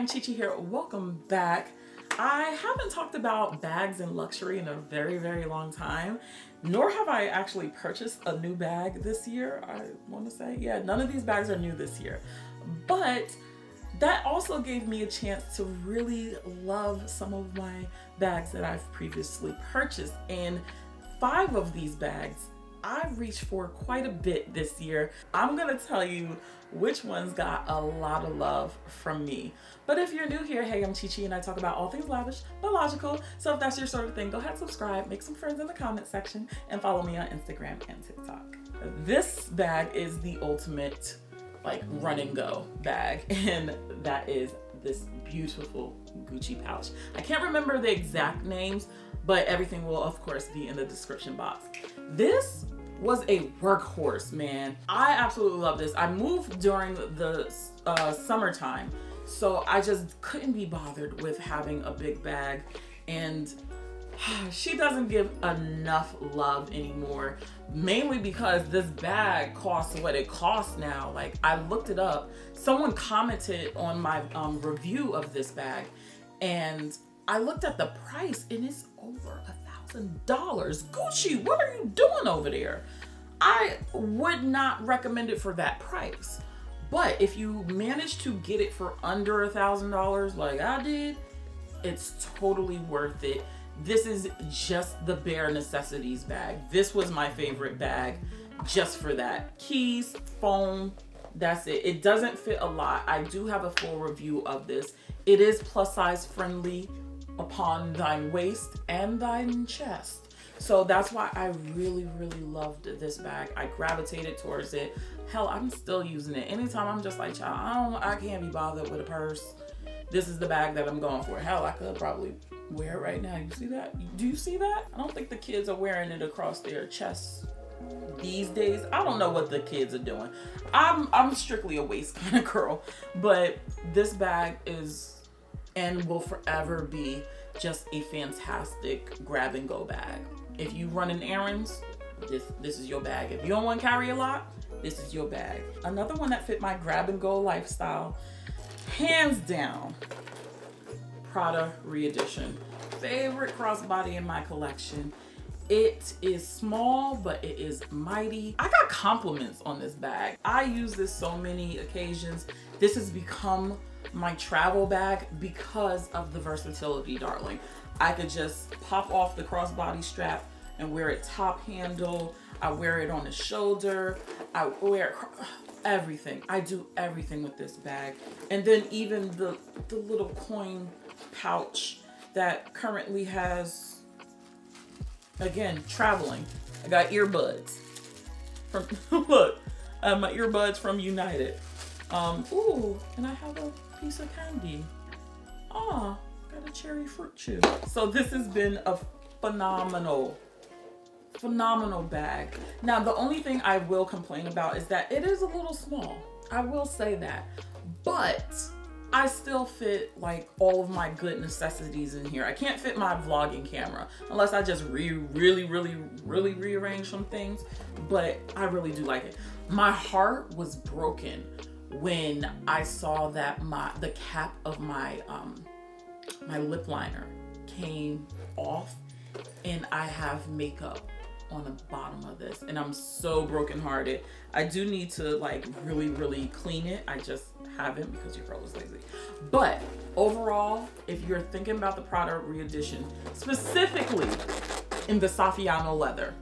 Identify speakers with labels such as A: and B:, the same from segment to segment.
A: I'm Chichi here. Welcome back. I haven't talked about bags and luxury in a very, very long time, nor have I actually purchased a new bag this year. I want to say, yeah, none of these bags are new this year, but that also gave me a chance to really love some of my bags that I've previously purchased. And 5 of these bags I've reached for quite a bit this year. I'm gonna tell you which ones got a lot of love from me. But if you're new here, hey, I'm Chichi and I talk about all things lavish but logical. So if that's your sort of thing, go ahead, subscribe, make some friends in the comment section, and follow me on Instagram and TikTok. This bag is the ultimate like run and go bag, and that is this beautiful Gucci pouch. I can't remember the exact names, but everything will of course be in the description box. This was a workhorse, man. I absolutely love this. I moved during the summertime, so I just couldn't be bothered with having a big bag, and she doesn't give enough love anymore, mainly because this bag costs what it costs now. Like, I looked it up. Someone commented on my review of this bag, and I looked at the price and it's over $1,000. Gucci, what are you doing over there? I would not recommend it for that price. But if you manage to get it for under $1,000 like I did, it's totally worth it. This is just the bare necessities bag. This was my favorite bag just for that. Keys, phone, that's it. It doesn't fit a lot. I do have a full review of this. It is plus size friendly upon thine waist and thine chest. So that's why I really, really loved this bag. I gravitated towards it. Hell, I'm still using it. Anytime I'm just like, child, I can't be bothered with a purse, this is the bag that I'm going for. Hell, I could probably wear it right now. You see that? Do you see that? I don't think the kids are wearing it across their chests these days. I don't know what the kids are doing. I'm strictly a waist kind of girl, but this bag is and will forever be just a fantastic grab and go bag. If you running errands, this is your bag. If you don't want to carry a lot, this is your bag. Another one that fit my grab and go lifestyle, hands down, Prada Re-Edition. Favorite crossbody in my collection. It is small, but it is mighty. I got compliments on this bag. I use this so many occasions. This has become my travel bag because of the versatility, darling. I could just pop off the crossbody strap and wear it top handle. I wear it on the shoulder. I wear everything. I do everything with this bag. And then even the little coin pouch that currently has, again, traveling. I got earbuds from, look, my earbuds from United. Ooh, and I have a piece of candy. Ah, got a cherry fruit chew. So this has been a phenomenal bag. Now, the only thing I will complain about is that it is a little small. I will say that, but I still fit like all of my good necessities in here. I can't fit my vlogging camera unless I just really rearrange some things, but I really do like it. My heart was broken when I saw that the cap of my my lip liner came off, and I have makeup on the bottom of this, and I'm so brokenhearted. I do need to like really clean it. I just haven't because your girl is lazy. But overall, if you're thinking about the Prada Re-Edition, specifically in the Saffiano leather,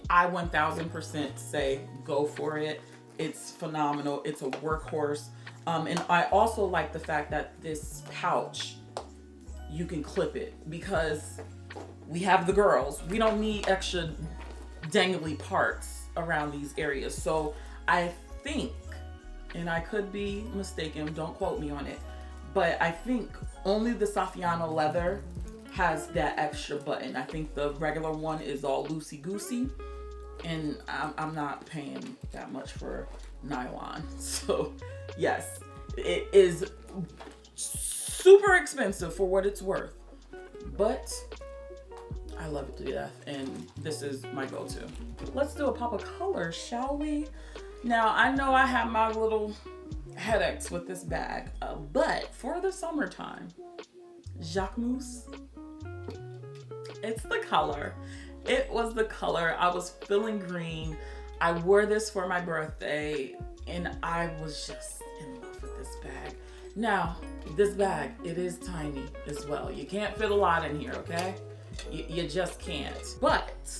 A: I 1000% say go for it. It's phenomenal. It's a workhorse. And I also like the fact that this pouch, you can clip it, because we have the girls. We don't need extra dangly parts around these areas. So I think, and I could be mistaken, don't quote me on it, but I think only the Saffiano leather has that extra button. I think the regular one is all loosey-goosey, and I'm not paying that much for nylon. So yes, it is super expensive for what it's worth, but I love it to death, and this is my go-to. Let's do a pop of color, shall we? Now, I know I have my little headaches with this bag. But for the summertime, Jacquemus, it's the color. It was the color. I was feeling green. I wore this for my birthday and I was just in love with this bag. Now, this bag, it is tiny as well. You can't fit a lot in here, okay? You just can't. But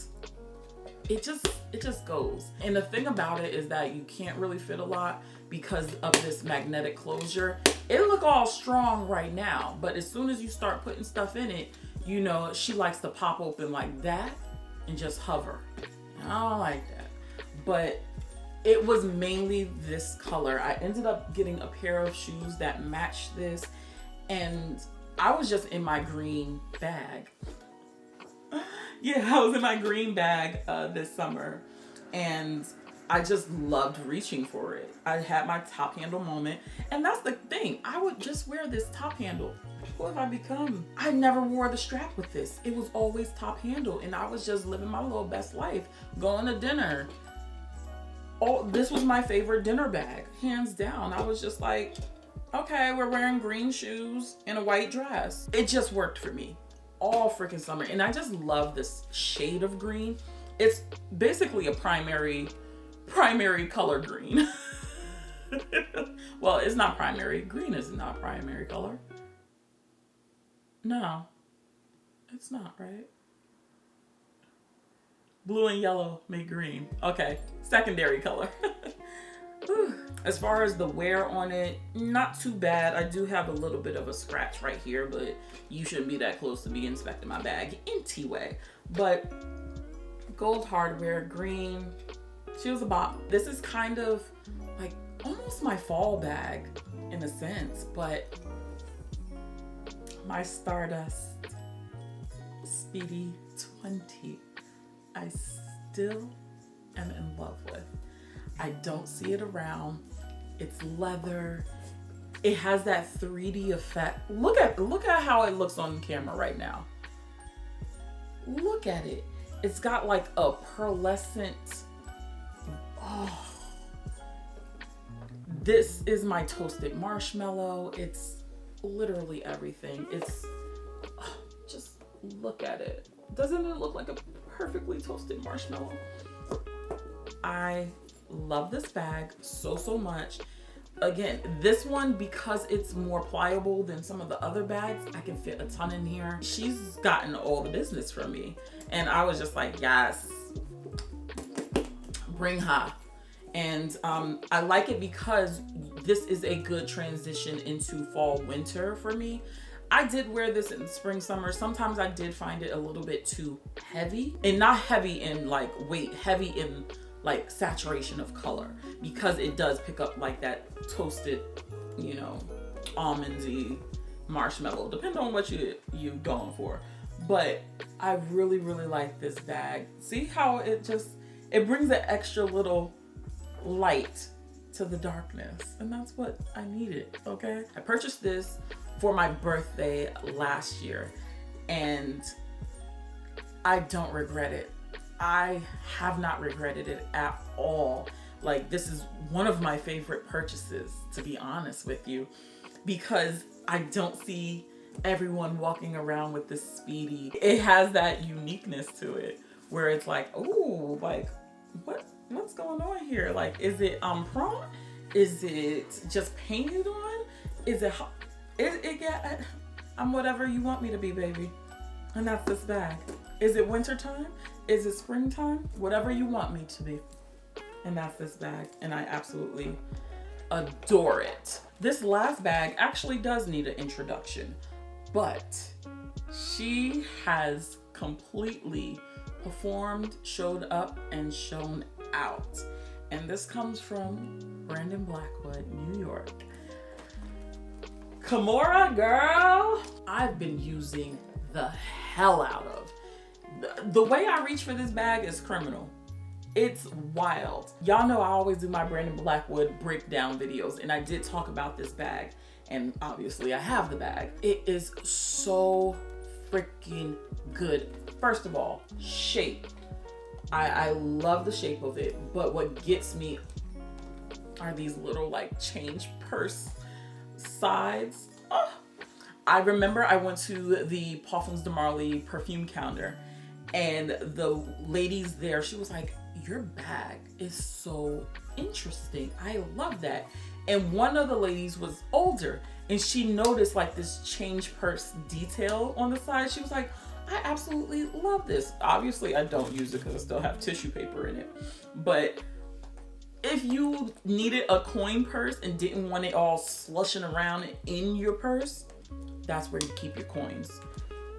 A: it just goes. And the thing about it is that you can't really fit a lot because of this magnetic closure. It look all strong right now, but as soon as you start putting stuff in it, you know, she likes to pop open like that and just hover. And I don't like that. But it was mainly this color. I ended up getting a pair of shoes that matched this, and I was just in my green bag. Yeah, I was in my green bag this summer, and I just loved reaching for it. I had my top handle moment, and that's the thing. I would just wear this top handle. Who have I become? I never wore the strap with this. It was always top handle, and I was just living my little best life, going to dinner. Oh, this was my favorite dinner bag, hands down. I was just like, okay, we're wearing green shoes and a white dress. It just worked for me all freaking summer. And I just love this shade of green. It's basically a primary color green. Well, it's not primary. Green is not primary color. No, it's not, right? Blue and yellow make green. Okay, secondary color. As far as the wear on it, not too bad. I do have a little bit of a scratch right here, but you shouldn't be that close to me inspecting my bag anyway. But gold hardware, green, she was a bop. This is kind of like almost my fall bag in a sense, but my Stardust Speedy 20. I still am in love with. I don't see it around. It's leather. It has that 3D effect. Look at how it looks on camera right now. Look at it. It's got like a pearlescent. Oh. This is my toasted marshmallow. It's literally everything. It's just look at it. Doesn't it look like a perfectly toasted marshmallow? I love this bag so much. Again, this one, because it's more pliable than some of the other bags, I can fit a ton in here. She's gotten all the business from me, and I was just like, yes, bring her. And I like it because this is a good transition into fall winter for me. I did wear this in spring, summer. Sometimes I did find it a little bit too heavy, and not heavy in like weight, heavy in like saturation of color, because it does pick up like that toasted, you know, almondy marshmallow, depending on what you're going for. But I really like this bag. See how it brings an extra little light to the darkness, and that's what I needed. Okay, I purchased this for my birthday last year, and I don't regret it. I have not regretted it at all. Like, this is one of my favorite purchases, to be honest with you, because I don't see everyone walking around with this Speedy. It has that uniqueness to it where it's like, oh, like what's going on here? Like, is it prom? Is it just painted on? Is it I'm whatever you want me to be, baby. And that's this bag. Is it wintertime? Is it springtime? Whatever you want me to be. And that's this bag. And I absolutely adore it. This last bag actually does need an introduction, but she has completely performed, showed up, and shown out. And this comes from Blackwood, New York. Kimora, girl, I've been using the hell out of. The way I reach for this bag is criminal. It's wild. Y'all know I always do my Blackwood breakdown videos, and I did talk about this bag, and obviously I have the bag. It is so freaking good. First of all, shape. I love the shape of it, but what gets me are these little like change purse sides. Oh, I remember I went to the Parfums de Marly perfume counter, and the ladies there, she was like, your bag is so interesting. I love that. And one of the ladies was older, and she noticed like this change purse detail on the side. She was like, I absolutely love this. Obviously, I don't use it because I still have tissue paper in it. But if you needed a coin purse and didn't want it all slushing around in your purse, that's where you keep your coins.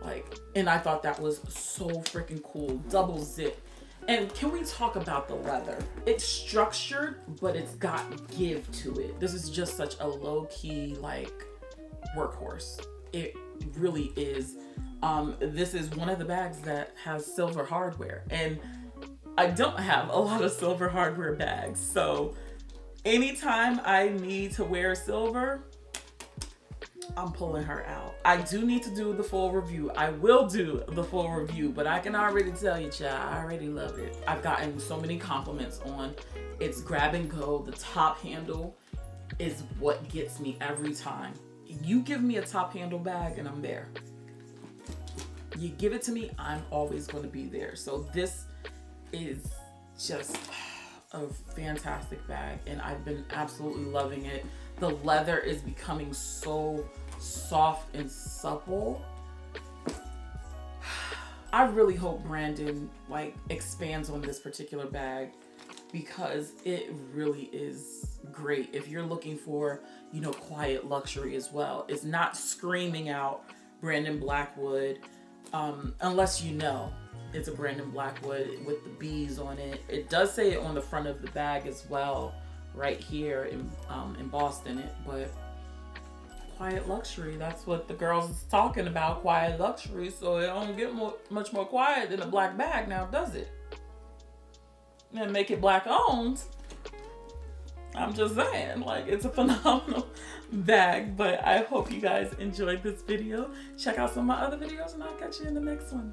A: Like, and I thought that was so freaking cool. Double zip. And can we talk about the leather? It's structured, but it's got give to it. This is just such a low-key, like, workhorse. It really is. This is one of the bags that has silver hardware. And I don't have a lot of silver hardware bags. So anytime I need to wear silver, I'm pulling her out. I do need to do the full review. I will do the full review, but I can already tell you, child, I already love it. I've gotten so many compliments on its grab and go. The top handle is what gets me every time. You give me a top handle bag and I'm there. You give it to me, I'm always going to be there. So this is just a fantastic bag, and I've been absolutely loving it. The leather is becoming so soft and supple. I really hope Brandon like expands on this particular bag, because it really is great if you're looking for, you know, quiet luxury as well. It's not screaming out Brandon Blackwood, unless you know it's a Brandon Blackwood with the bees on it. It does say it on the front of the bag as well, right here in Boston. But quiet luxury, that's what the girls is talking about, quiet luxury. So it don't get much more quiet than a black bag now, does it? And make it black owned. I'm just saying, like, it's a phenomenal bag. But I hope you guys enjoyed this video. Check out some of my other videos, and I'll catch you in the next one.